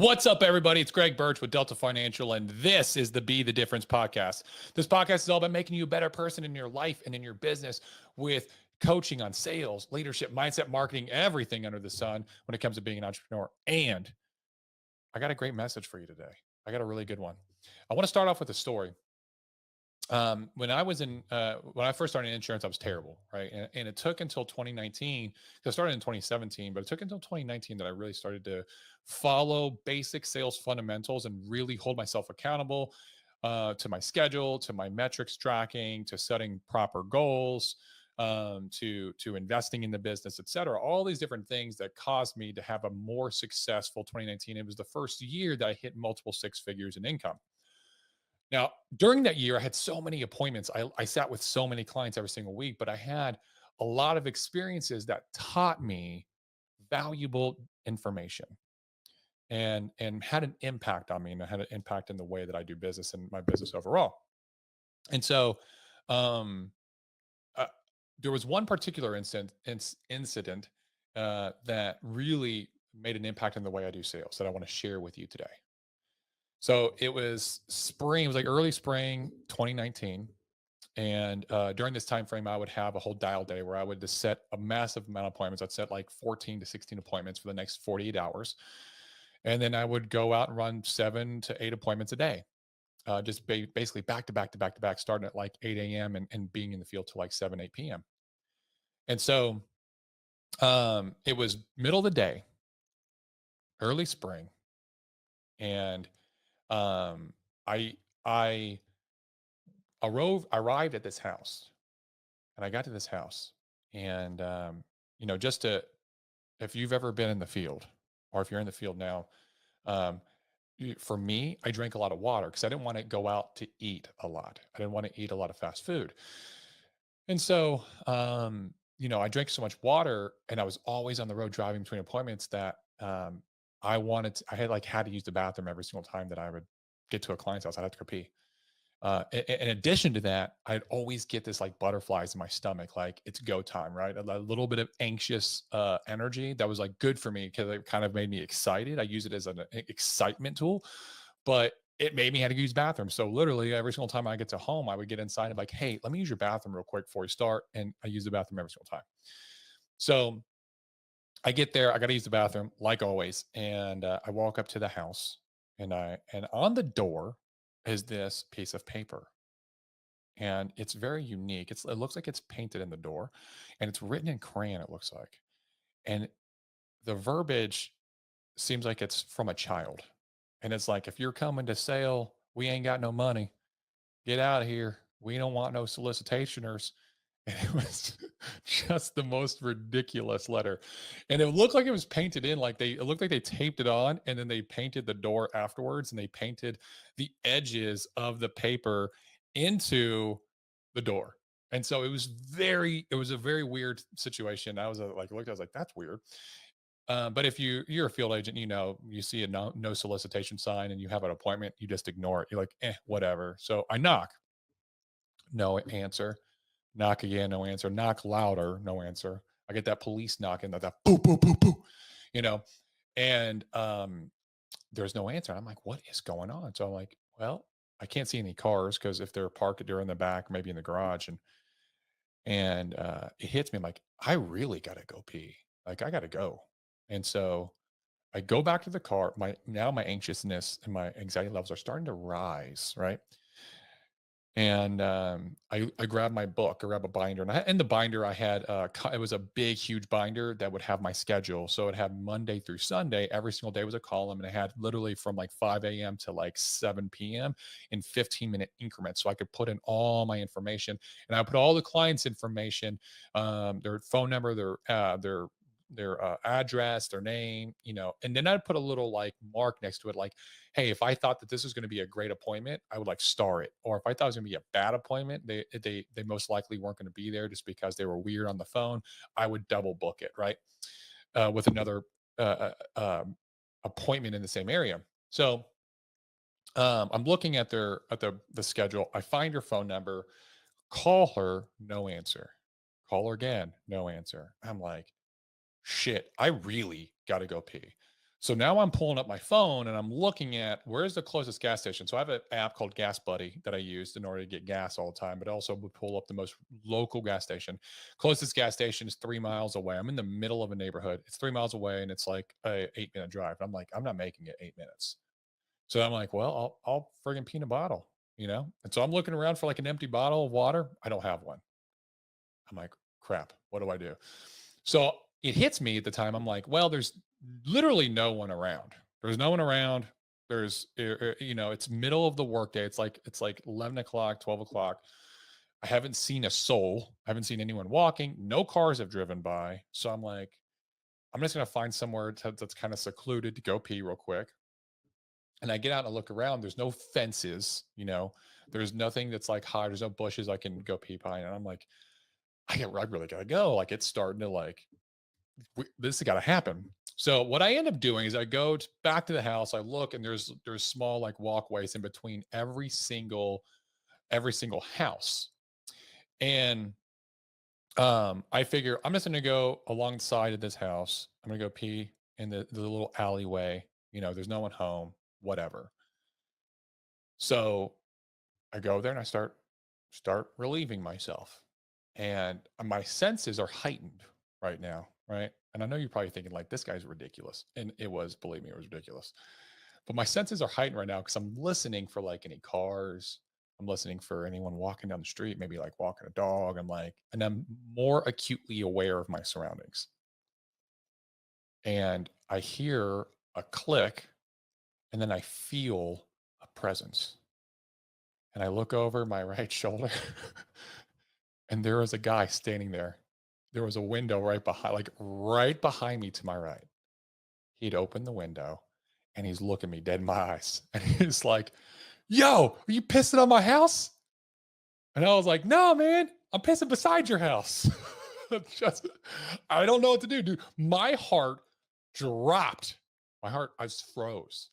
What's up, everybody? It's Greg Birch with Delta Financial, and this is the Be the Difference podcast. This podcast is all about making you a better person in your life and in your business with coaching on sales, leadership, mindset, marketing, everything under the sun when it comes to being an entrepreneur. And I got a great message for you today. I got a really good one. I want to start off with a story. When I first started in insurance, I was terrible, right? And it took until 2019, because I started in 2017, but it took until 2019 that I really started to follow basic sales fundamentals and really hold myself accountable to my schedule, to my metrics tracking, to setting proper goals, to investing in the business, et cetera. All these different things that caused me to have a more successful 2019. It was the first year that I hit multiple six figures in income. Now, during that year, I had so many appointments. I sat with so many clients every single week, but I had a lot of experiences that taught me valuable information and had an impact on me, and had an impact in the way that I do business and my business overall. And so, um, uh, there was one particular incident that really made an impact in the way I do sales that I want to share with you today. So it was spring. It was like early spring 2019, and during this time frame, I would have a whole dial day where I would just set a massive amount of appointments. I'd set like 14 to 16 appointments for the next 48 hours, and then I would go out and run 7 to 8 appointments a day, just basically back to back to back to back, starting at like 8 a.m. and being in the field till like 7 8 p.m. And so it was middle of the day, early spring, and um, I I arrived at this house, and I got to this house, and just to, if you've ever been in the field, or if you're in the field now, um, for me, I drank a lot of water because I didn't want to go out to eat a lot. I didn't want to eat a lot of fast food, and so I drank so much water, and I was always on the road driving between appointments that I had to use the bathroom every single time that I would get to a client's house. I'd have to go pee. In addition to that, I'd always get this like butterflies in my stomach, like it's go time, right? A little bit of anxious energy that was like good for me because it kind of made me excited. I use it as an excitement tool, but it made me have to use bathrooms. So literally every single time I get to home, I would get inside and be like, hey, let me use your bathroom real quick before you start. And I use the bathroom every single time. So I get there, I got to use the bathroom like always. And I walk up to the house, and on the door is this piece of paper, and it's very unique. It looks like it's painted in the door, and it's written in crayon, it looks like. And the verbiage seems like it's from a child. And it's like, if you're coming to sell, we ain't got no money. Get out of here. We don't want no solicitationers. And it was just the most ridiculous letter. And it looked like it was painted in, like it looked like they taped it on and then they painted the door afterwards, and they painted the edges of the paper into the door. And so it was a very weird situation. I was like, looked, I was like, that's weird. But if you're a field agent, you see a no solicitation sign and you have an appointment, you just ignore it. You're like, whatever. So I knock, no answer. Knock again, no answer. Knock louder, no answer. I get that police knocking, that boo, boo, boo, boo, you know, and there's no answer. I'm like, what is going on? So I'm like, well, I can't see any cars because if they're parked, they're in the back, maybe in the garage, and it hits me. I'm like, I really gotta go pee. Like, I gotta go. And so I go back to the car. My anxiousness and my anxiety levels are starting to rise, right? And I grabbed my book, I grabbed a binder, and in the binder I had it was a big, huge binder that would have my schedule. So it had Monday through Sunday. Every single day was a column, and it had literally from like 5 a.m. to like 7 p.m. in 15-minute increments. So I could put in all my information, and I put all the clients' information, their phone number, their address, their name, and then I'd put a little like mark next to it, like, hey, if I thought that this was going to be a great appointment, I would like star it. Or if I thought it was going to be a bad appointment, they most likely weren't going to be there just because they were weird on the phone. I would double book it, right, with another appointment in the same area. So I'm looking at the schedule. I find her phone number, call her, no answer. Call her again, no answer. I'm like, shit, I really got to go pee. So now I'm pulling up my phone and I'm looking at where's the closest gas station. So I have an app called Gas Buddy that I used in order to get gas all the time, but also would pull up the most local gas station. Closest gas station is 3 miles away. I'm in the middle of a neighborhood. It's 3 miles away and it's like a 8 minute drive. And I'm like, I'm not making it 8 minutes. So I'm like, well, I'll friggin' peanut bottle, you know? And so I'm looking around for like an empty bottle of water. I don't have one. I'm like, crap, what do I do? So it hits me at the time. I'm like, well, there's literally no one around. There's no one around. It's middle of the workday. It's like 11 o'clock, 12 o'clock. I haven't seen a soul. I haven't seen anyone walking. No cars have driven by. So I'm like, I'm just gonna find somewhere that's kind of secluded to go pee real quick. And I get out and look around. There's no fences. There's nothing that's like high. There's no bushes I can go pee behind. And I'm like, I really gotta go. Like it's starting to like this has got to happen. So what I end up doing is I go back to the house. I look and there's small like walkways in between every single house, and I figure I'm just gonna go alongside of this house. I'm gonna go pee in the little alleyway. There's no one home. Whatever. So I go there and I start relieving myself. And my senses are heightened right now, right? And I know you're probably thinking like this guy's ridiculous. And it was, believe me, it was ridiculous. But my senses are heightened right now because I'm listening for like any cars. I'm listening for anyone walking down the street, maybe like walking a dog. And I'm more acutely aware of my surroundings. And I hear a click and then I feel a presence. And I look over my right shoulder and there was a guy standing there. There was a window right behind me to my right. He'd opened the window and he's looking me dead in my eyes. And he's like, "Yo, are you pissing on my house?" And I was like, "No, man, I'm pissing beside your house." Just, I don't know what to do, dude. My heart dropped. I just froze.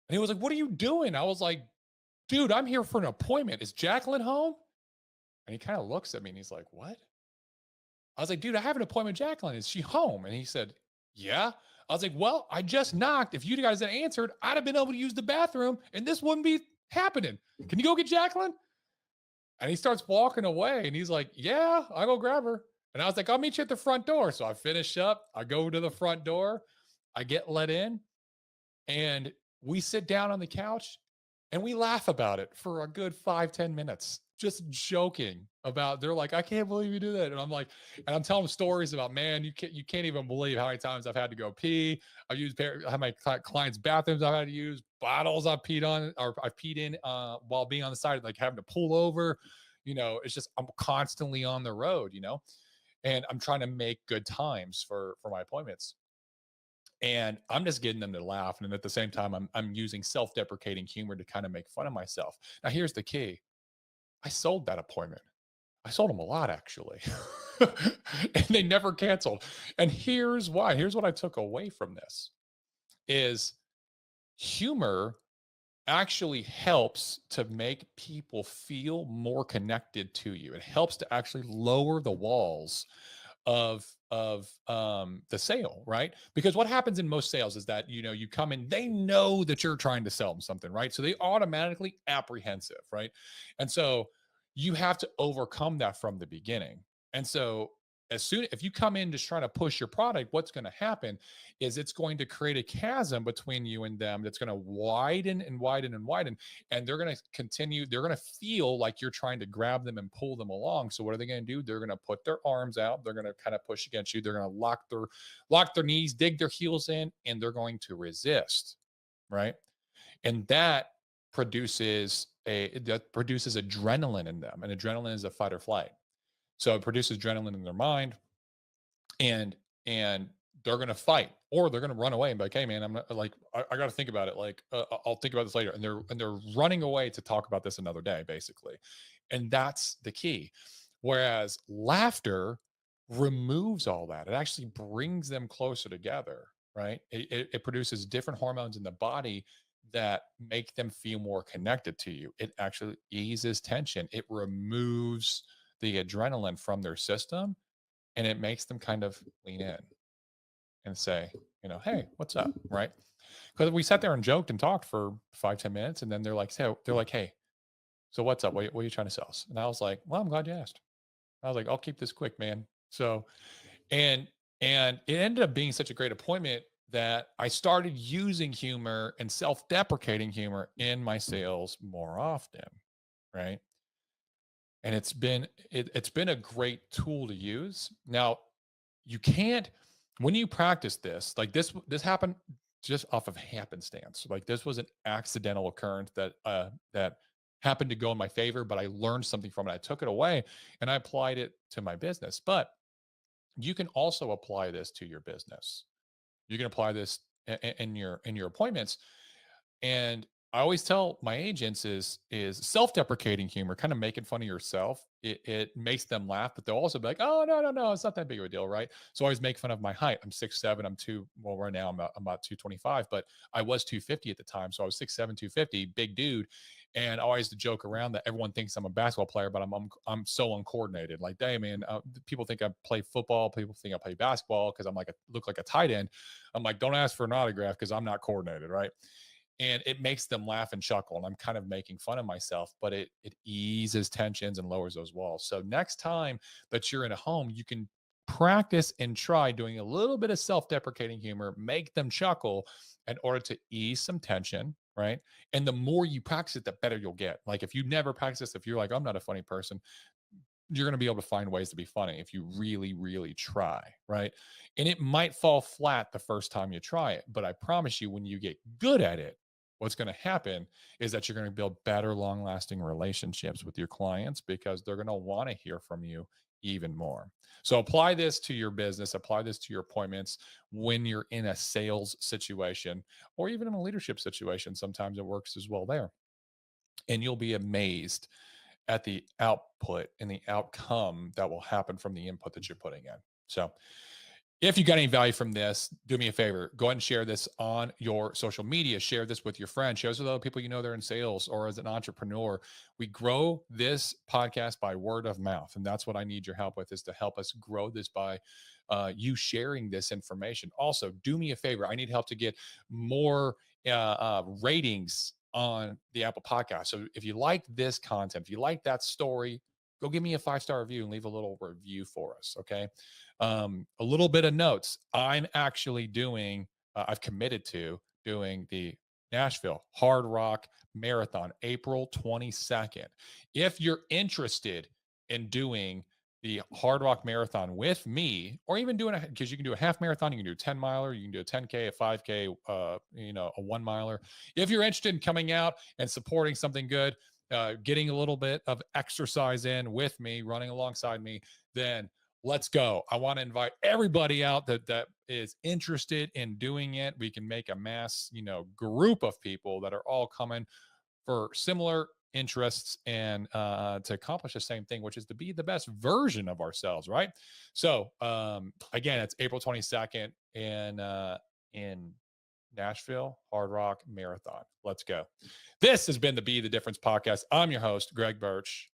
And he was like, "What are you doing?" I was like, "Dude, I'm here for an appointment. Is Jacqueline home?" And he kind of looks at me and he's like, "What?" I was like, "Dude, I have an appointment with Jacqueline. Is she home?" And he said, "Yeah." I was like, "Well, I just knocked. If you guys had answered, I'd have been able to use the bathroom and this wouldn't be happening. Can you go get Jacqueline?" And he starts walking away and he's like, "Yeah, I'll go grab her." And I was like, "I'll meet you at the front door." So I finish up. I go to the front door. I get let in and we sit down on the couch and we laugh about it for a good 5-10 minutes, just joking about. They're like, "I can't believe you do that," and I'm like, and I'm telling them stories about, man, you can't even believe how many times I've had to go pee. I've used how my clients' bathrooms I've had to use, bottles I've peed on or I've peed in while being on the side, like having to pull over. It's just I'm constantly on the road, and I'm trying to make good times for my appointments. And I'm just getting them to laugh. And at the same time, I'm using self-deprecating humor to kind of make fun of myself. Now, here's the key. I sold that appointment. I sold them a lot actually. And they never canceled. And here's why. Here's what I took away from this is humor actually helps to make people feel more connected to you. It helps to actually lower the walls of the sale, right? Because what happens in most sales is that you come in, they know that you're trying to sell them something, right? So they automatically apprehensive, right? And so you have to overcome that from the beginning. And so as soon if you come in just trying to push your product, what's going to happen is it's going to create a chasm between you and them that's going to widen and widen and widen, and they're going to continue. They're going to feel like you're trying to grab them and pull them along. So what are they going to do? They're going to put their arms out. They're going to kind of push against you. They're going to lock their knees, dig their heels in, and they're going to resist, right? And that produces adrenaline in them, and adrenaline is a fight or flight. So it produces adrenaline in their mind, and they're gonna fight or they're gonna run away and be like, "Hey, man, I'm not like I got to think about it. Like, I'll think about this later." And they're running away to talk about this another day, basically. And that's the key. Whereas laughter removes all that. It actually brings them closer together, right? It produces different hormones in the body that make them feel more connected to you. It actually eases tension. It removes the adrenaline from their system and it makes them kind of lean in and say, Hey, what's up? Right. Because we sat there and joked and talked for 5, 10 minutes. And then they're like, hey, so what's up? What are you trying to sell us? And I was like, well, I'm glad you asked. I was like, I'll keep this quick, man. So, and, and it ended up being such a great appointment that I started using humor and self deprecating humor in my sales more often. Right. And it's been a great tool to use. Now, you can't when you practice this, like this happened just off of happenstance. Like this was an accidental occurrence that happened to go in my favor, but I learned something from it. I took it away and I applied it to my business. But you can also apply this to your business. You can apply this in your appointments. And I always tell my agents is self-deprecating humor, kind of making fun of yourself. It makes them laugh, but they'll also be like, "Oh, no, no, no, it's not that big of a deal, right?" So I always make fun of my height. I'm 6'7". Well, right now I'm about 225, but I was 250 at the time. So I was 6'7", 250, big dude. And I always joke around that everyone thinks I'm a basketball player, but I'm so uncoordinated. Like, hey man, people think I play football. People think I play basketball because look like a tight end. I'm like, don't ask for an autograph because I'm not coordinated, right? And it makes them laugh and chuckle, and I'm kind of making fun of myself, but it eases tensions and lowers those walls. So next time that you're in a home, you can practice and try doing a little bit of self-deprecating humor, make them chuckle in order to ease some tension, right? And the more you practice it, the better you'll get. Like if you never practice, if you're like, I'm not a funny person, you're going to be able to find ways to be funny if you really, really try, right? And it might fall flat the first time you try it, but I promise you, when you get good at it, what's going to happen is that you're going to build better, long lasting relationships with your clients because they're going to want to hear from you even more. So apply this to your business, apply this to your appointments when you're in a sales situation or even in a leadership situation. Sometimes it works as well there. And you'll be amazed at the output and the outcome that will happen from the input that you're putting in. So, if you got any value from this, do me a favor. Go ahead and share this on your social media. Share this with your friends. Share this with other people you know they're in sales or as an entrepreneur. We grow this podcast by word of mouth. And that's what I need your help with, is to help us grow this by you sharing this information. Also, do me a favor. I need help to get more ratings on the Apple podcast. So if you like this content, if you like that story, go give me a 5-star review and leave a little review for us. Okay. A little bit of notes. I've committed to doing the Nashville Hard Rock Marathon, April 22nd. If you're interested in doing the Hard Rock Marathon with me, or even doing because you can do a half marathon, you can do a 10 miler, you can do a 10K, a 5K, a 1 miler. If you're interested in coming out and supporting something good, getting a little bit of exercise in with me, running alongside me, then let's go. I want to invite everybody out that is interested in doing it. We can make a mass, group of people that are all coming for similar interests and to accomplish the same thing, which is to be the best version of ourselves, right? So again, it's April 22nd in Nashville Hard Rock Marathon. Let's go. This has been the Be the Difference podcast. I'm your host, Greg Birch.